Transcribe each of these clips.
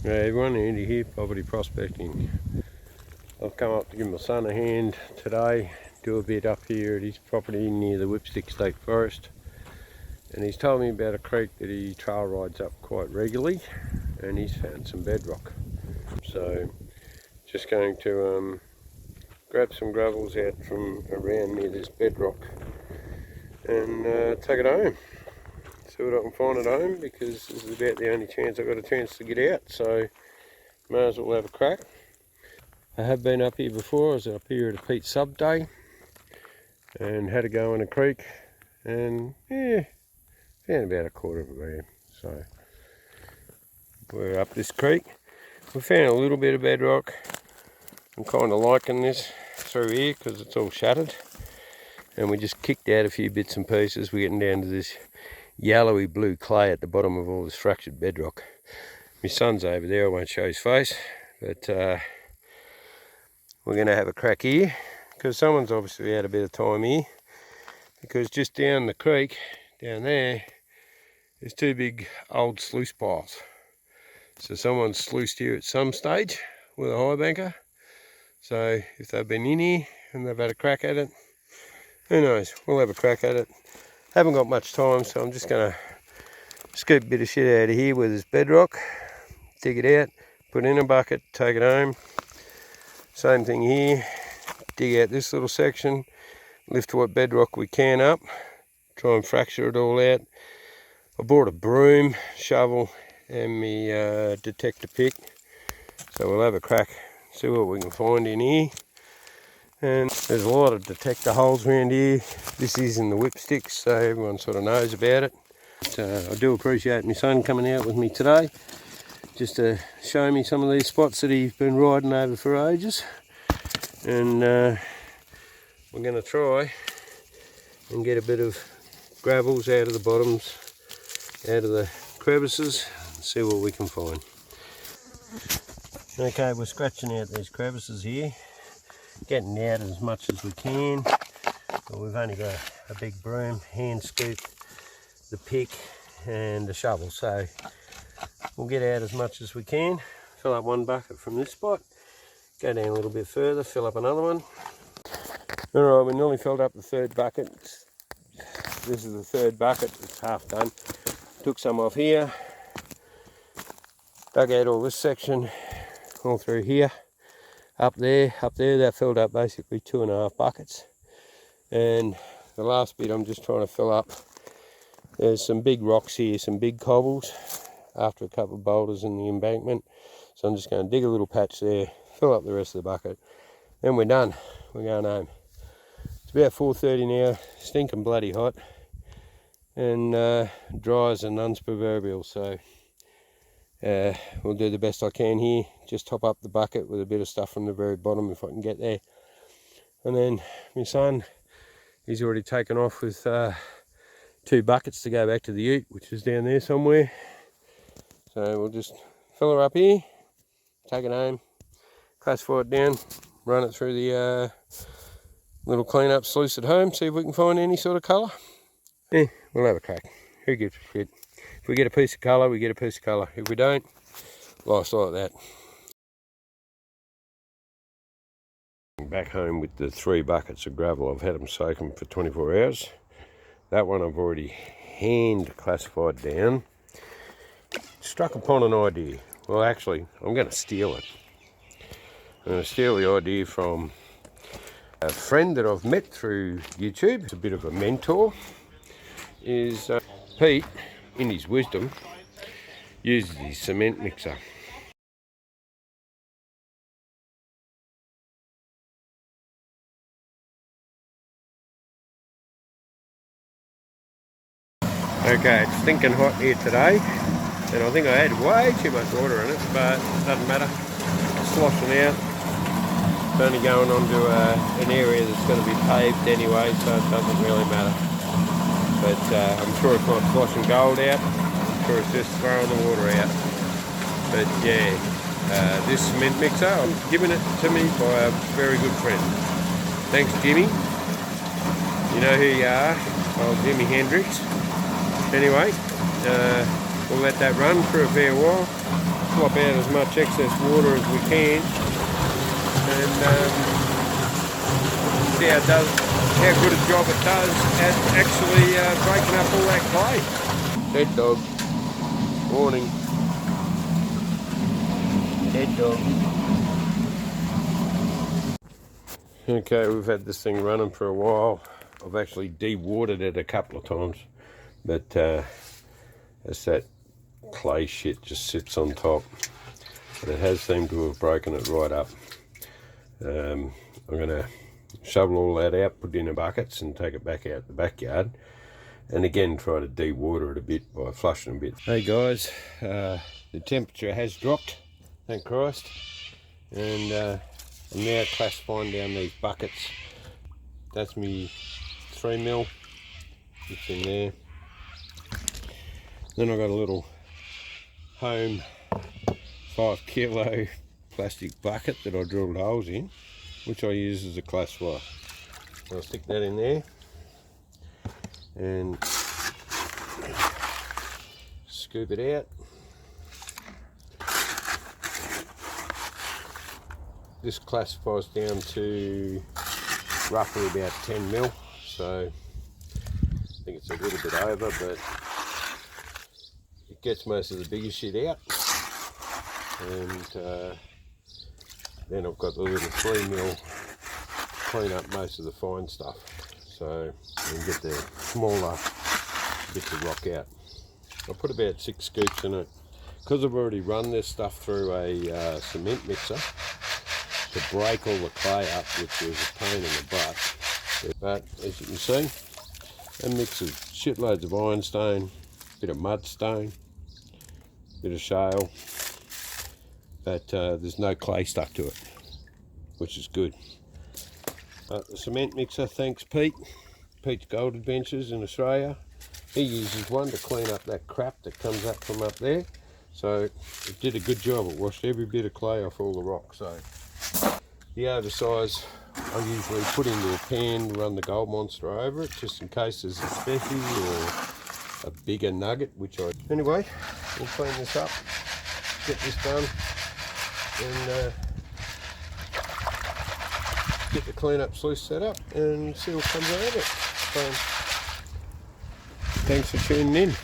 Hey everyone, Andy here, property prospecting. I've come up to give my son a hand today, do a bit up here at his property near the Whipstick State Forest. And he's told me about a creek that he trail rides up quite regularly, and he's found some bedrock. So, just going to grab some gravels out from around near this bedrock and take it home. See what I can find at home, because this is about the only chance I've got a chance to get out, so may as well have a crack. I have been up here before. I was up here at a Pete sub day and had a go in a creek, and yeah, found about a quarter of a gram. So we're up this creek. We found a little bit of bedrock. I'm kind of liking this through here because it's all shattered, and we just kicked out a few bits and pieces. We're getting down to this yellowy blue clay at the bottom of all this fractured bedrock. My son's over there, I won't show his face, but we're going to have a crack here because someone's obviously had a bit of time here, because just down the creek down there's two big old sluice piles. So someone's sluiced here at some stage with a high banker. So if they've been in here and they've had a crack at it, who knows, we'll have a crack at it. Haven't got much time, so I'm just going to scoop a bit of shit out of here where there's bedrock, dig it out, put it in a bucket, take it home. Same thing here, dig out this little section, lift what bedrock we can up, try and fracture it all out. I bought a broom, shovel and my detector pick, so we'll have a crack, see what we can find in here. And there's a lot of detector holes around here. This is in the Whipsticks, so everyone sort of knows about it. But, I do appreciate my son coming out with me today, just to show me some of these spots that he's been riding over for ages. And we're going to try and get a bit of gravels out of the bottoms, out of the crevices, and see what we can find. Okay, we're scratching out these crevices here, getting out as much as we can, but we've only got a big broom, hand scoop, the pick and the shovel, so we'll get out as much as we can, fill up one bucket from this spot, go down a little bit further, fill up another one. Alright, we nearly filled up the third bucket. This is the third bucket, it's half done. Took some off here, dug out all this section, all through here, up there, that filled up basically 2.5 buckets. And the last bit I'm just trying to fill up. There's some big rocks here, some big cobbles, after a couple of boulders in the embankment. So I'm just going to dig a little patch there, fill up the rest of the bucket, then we're done. We're going home. It's about 4:30 now, stinking bloody hot, and dry as a nun's proverbial, so we'll do the best I can here. Just top up the bucket with a bit of stuff from the very bottom if I can get there. And then my son, he's already taken off with 2 buckets to go back to the ute, which is down there somewhere. So we'll just fill her up here, take it home, classify it down, run it through the little clean-up sluice at home, see if we can find any sort of colour. Yeah, we'll have a crack. Who gives a shit? If we get a piece of colour, we get a piece of colour. If we don't, life's like that. Back home with the 3 buckets of gravel. I've had them soaking for 24 hours. That one I've already hand classified down. Struck upon an idea. Well, actually, I'm going to steal it. I'm going to steal the idea from a friend that I've met through YouTube. It's a bit of a mentor. Is Pete, in his wisdom, uses his cement mixer. Okay, it's stinking hot here today, and I think I had way too much water in it, but it doesn't matter. It's sloshing out. It's only going on to an area that's going to be paved anyway, so it doesn't really matter. But I'm sure it's not sloshing gold out. I'm sure it's just throwing the water out. But yeah, this cement mixer, I'm giving it to me by a very good friend. Thanks, Jimmy. You know who you are, old Jimi Hendrix. Anyway, we'll let that run for a fair while. swap out as much excess water as we can, and see how good a job it does at actually breaking up all that clay. Head dog. Warning. Head dog. Okay, we've had this thing running for a while. I've actually de-watered it a couple of times, but as that clay shit just sits on top, but it has seemed to have broken it right up. I'm going to shovel all that out, put it in the buckets and take it back out the backyard, and again try to de-water it a bit by flushing a bit. Hey guys, the temperature has dropped, thank Christ, and I'm now classifying down these buckets. That's me 3mm, it's in there. Then I've got a little home 5 kilo plastic bucket that I drilled holes in, which I use as a classifier. I'll stick that in there and scoop it out. This classifies down to roughly about 10mm, so I think it's a little bit over, but it gets most of the bigger shit out. And then I've got the little 3mm clean up most of the fine stuff, so you can get the smaller bits of rock out. I put about 6 scoops in it because I've already run this stuff through a cement mixer to break all the clay up, which was a pain in the butt. But as you can see, it mixes shitloads of ironstone, a bit of mudstone, a bit of shale, but there's no clay stuck to it, which is good. The cement mixer, thanks Pete's Gold Adventures in Australia. He uses one to clean up that crap that comes up from up there. So it did a good job. It washed every bit of clay off all the rock. So the oversize I usually put into a pan to run the Gold Monster over it, just in case there's a special or a bigger nugget, which I... Anyway, we'll clean this up, get this done, and get the clean-up sluice set up and see what comes out of it. So, thanks for tuning in.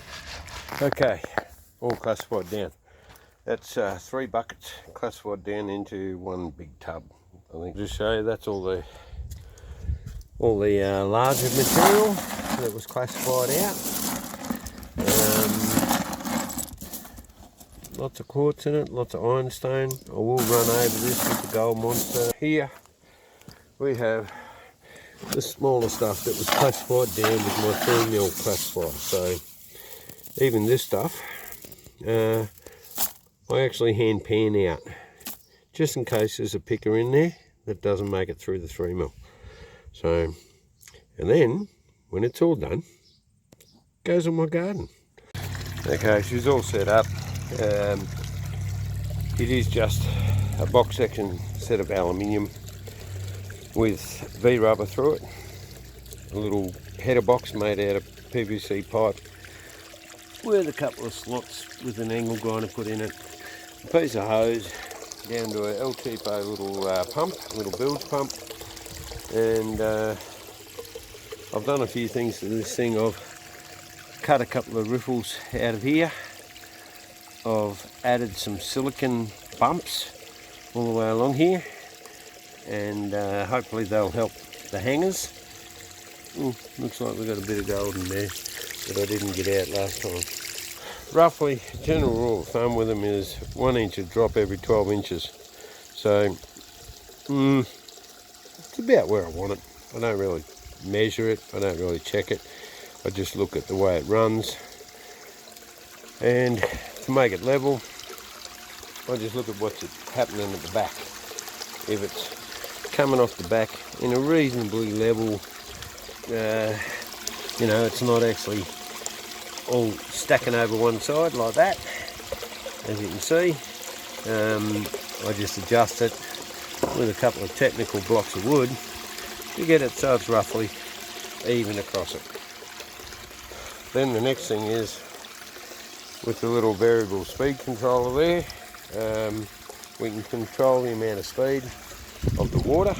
Okay, all classified down. That's 3 buckets classified down into one big tub. I think just show you that's all the larger material that was classified out. Lots of quartz in it, lots of ironstone. I will run over this with the Gold Monster. Here we have the smaller stuff that was classified down with my 3mm classifier. So even this stuff, I actually hand pan out, just in case there's a picker in there that doesn't make it through the 3mm. So, and then when it's all done, it goes on my garden. Okay, she's all set up. It is just a box section set of aluminium with V-rubber through it, a little header box made out of PVC pipe with a couple of slots with an angle grinder put in it, a piece of hose down to a El Cheapo little pump, little bilge pump, and I've done a few things to this thing. I've cut a couple of riffles out of here. I've added some silicon bumps all the way along here, and hopefully they'll help the hangers. Looks like we've got a bit of gold in there that I didn't get out last time. Roughly, general rule of thumb with them is 1 inch of drop every 12 inches. So, it's about where I want it. I don't really measure it, I don't really check it. I just look at the way it runs. And to make it level, I just look at what's happening at the back. If it's coming off the back in a reasonably level, you know, it's not actually all stacking over one side like that, as you can see. I just adjust it with a couple of technical blocks of wood to get it so it's roughly even across it. Then the next thing is, with the little variable speed controller there, we can control the amount of speed of the water.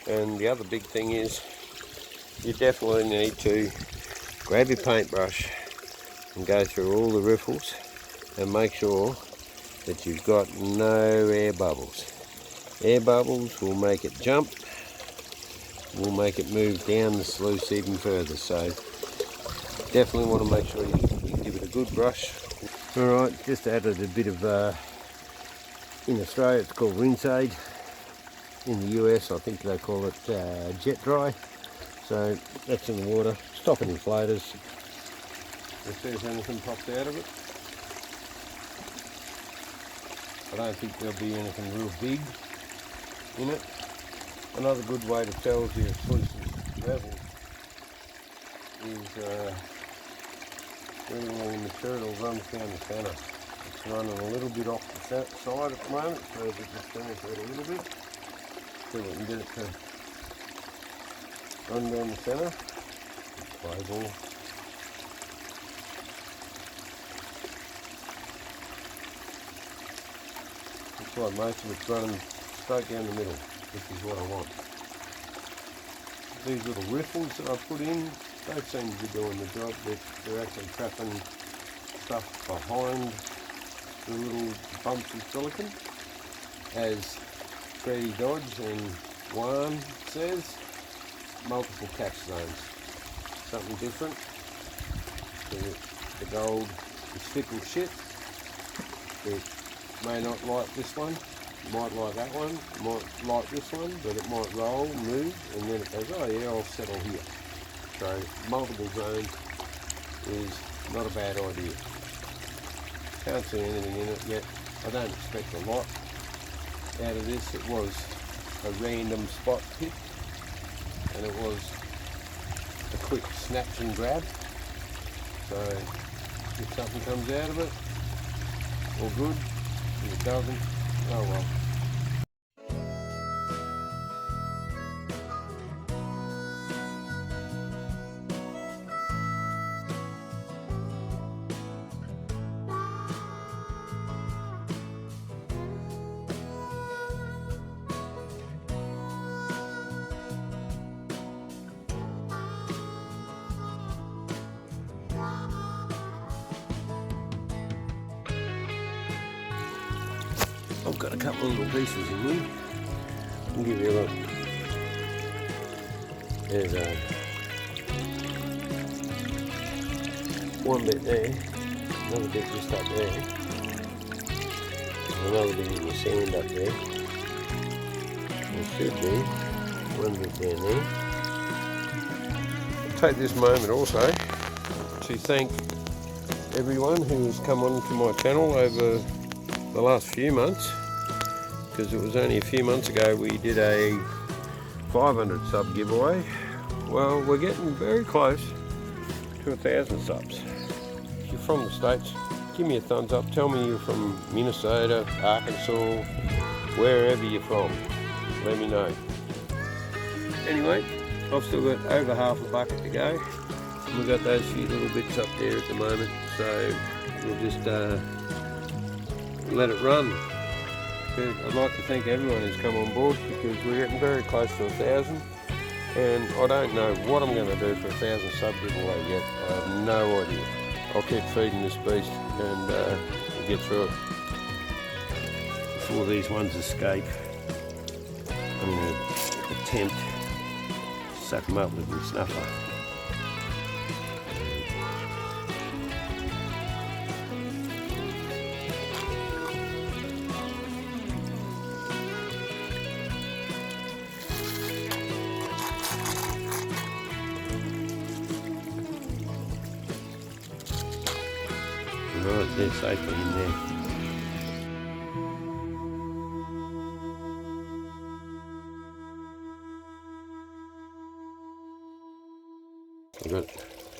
And the other big thing is you definitely need to grab your paintbrush and go through all the riffles and make sure that you've got no air bubbles. Air bubbles will make it jump, will make it move down the sluice even further, so definitely want to make sure you give it a good brush. Alright, just added a bit of, in Australia it's called rinse aid. In the US I think they call it jet dry. So that's in the water, stop any floaters if there's anything popped out of it. I don't think there'll be anything real big in it. Another good way to tell if your sluice's level is when the material runs down the centre. It's running a little bit off the side at the moment, so if it just turns out a little bit, see if we can get it to run down the centre. Play ball. Looks like most of it's running straight down the middle, which is what I want. These little riffles that I've put in, they seem to be doing the job. They're actually trapping stuff behind the little bumps of silicon. As Freddie Dodge and Juan says, multiple catch zones. Something different. The gold is fickle shit. It may not like this one, might like that one, might like this one, but it might roll, move, and then it goes, oh yeah, I'll settle here. So multiple zones is not a bad idea. Can't see anything in it yet. I don't expect a lot out of this. It was a random spot pick, and it was a quick snatch and grab. So if something comes out of it, all good. If it doesn't, oh well. I've got a couple of little pieces in here. I'll give you a look. There's one bit there, another bit just up there, another bit in the sand up there. There should be one bit down there. I'll take this moment also to thank everyone who's come onto my channel over the last few months, because it was only a few months ago we did a 500 sub giveaway. Well, we're getting very close to 1,000 subs. If you're from the States, give me a thumbs up. Tell me you're from Minnesota, Arkansas, wherever you're from. Let me know. Anyway, I've still got over half a bucket to go. And we've got those few little bits up there at the moment, so we'll just let it run. But I'd like to thank everyone who's come on board, because we're getting very close to 1,000, and I don't know what I'm going to do for 1,000 sub giveaway yet. I have no idea. I'll keep feeding this beast and we'll get through it before these ones escape. I'm going to attempt to suck them up with my snuffer. Right, they're safely in there. I've got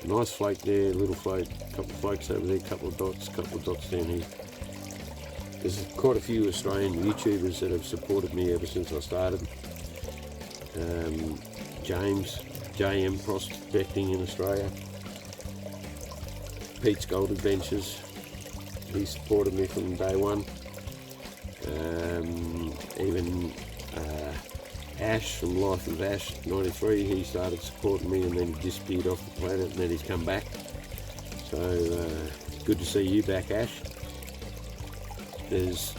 a nice flake there, little flake, a couple of flakes over there, a couple of dots down here. There's quite a few Australian YouTubers that have supported me ever since I started. James, JM Prospecting in Australia. Pete's Gold Adventures. He supported me from day one. Even Ash from Life of Ash 93, he started supporting me and then he disappeared off the planet, and then he's come back. So good to see you back, Ash. There's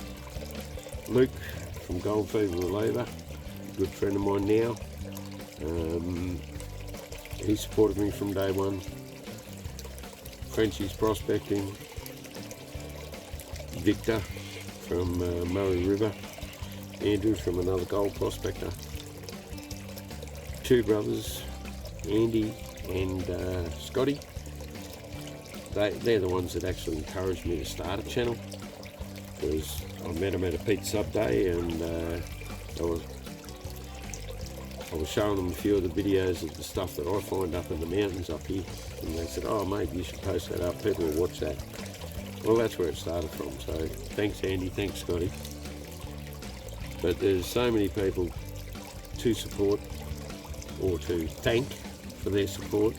Luke from Gold Fever Reliever, good friend of mine now. He supported me from day one. Frenchie's Prospecting, Victor from Murray River, Andrew from another gold prospector, two brothers, Andy and Scotty. They're the ones that actually encouraged me to start a channel, because I met them at a Pete Sub Day, and I was showing them a few of the videos of the stuff that I find up in the mountains up here, and they said, "Oh mate, you should post that up, people will watch that." Well, that's where it started from, so thanks Andy, thanks Scotty. But there's so many people to support, or to thank for their support.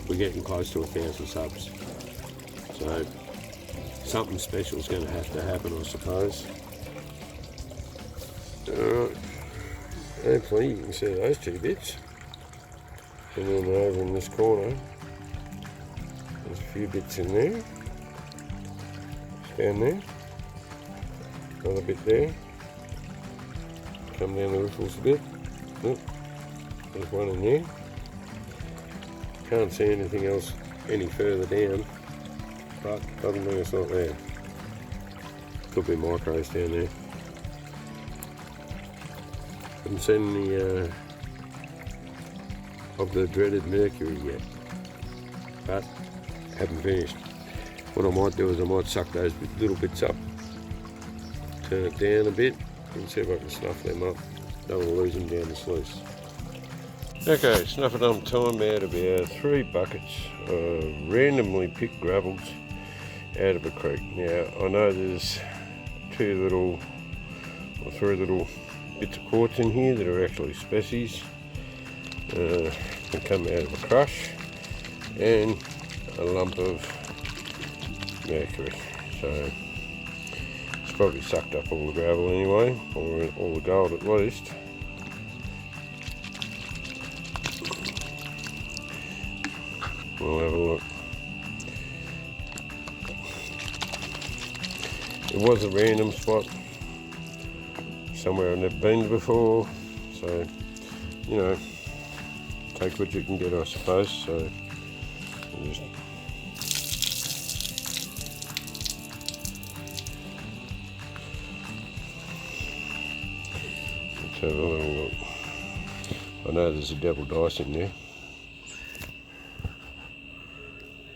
We're getting close to 1,000 subs, so something special is going to happen, I suppose. Hopefully you can see those two bits, and then over in this corner there's a few bits in there, down there, another bit there, come down the riffles a bit. Look, there's one in there. Can't see anything else any further down, but doesn't mean it's not there. Could be micros down there. Haven't seen any of the dreaded mercury yet, but haven't finished. What I might do is I might suck those little bits up, turn it down a bit, and see if I can snuff them up. Don't want to lose them down the sluice. Okay, snuff it on time out about 3 buckets of randomly picked gravels out of a creek. Now I know there's 3 little bits of quartz in here that are actually species that come out of a crush, and a lump of mercury. So it's probably sucked up all the gravel anyway, or all the gold at least. We'll have a look. It was a random spot, somewhere I've never been to before, so you know, take what you can get, I suppose. So we'll just let's have a little look. I know there's a double dice in there,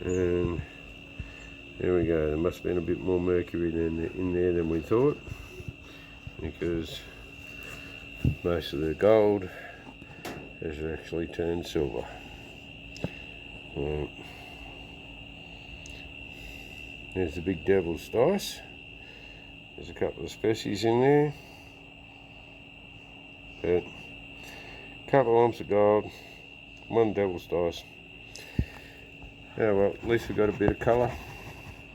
and there we go. There must have been a bit more mercury in there than we thought, because most of the gold has actually turned silver. There's the big devil's dice. There's a couple of species in there, but a couple of lumps of gold, 1 devil's dice. Oh well, at least we got a bit of colour.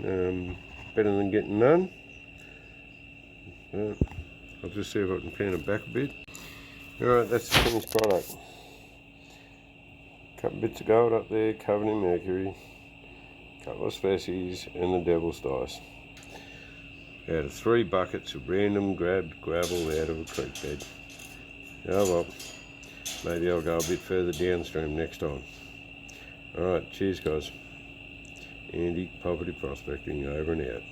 Better than getting none. I'll just see if I can pan it back a bit. Alright, that's the finished product. Couple bits of gold up there covered in mercury, couple of species, and the devil's dice. Out of 3 buckets of random grabbed gravel out of a creek bed. Oh well, maybe I'll go a bit further downstream next time. Alright, cheers guys. Andy, Poverty Prospecting, over and out.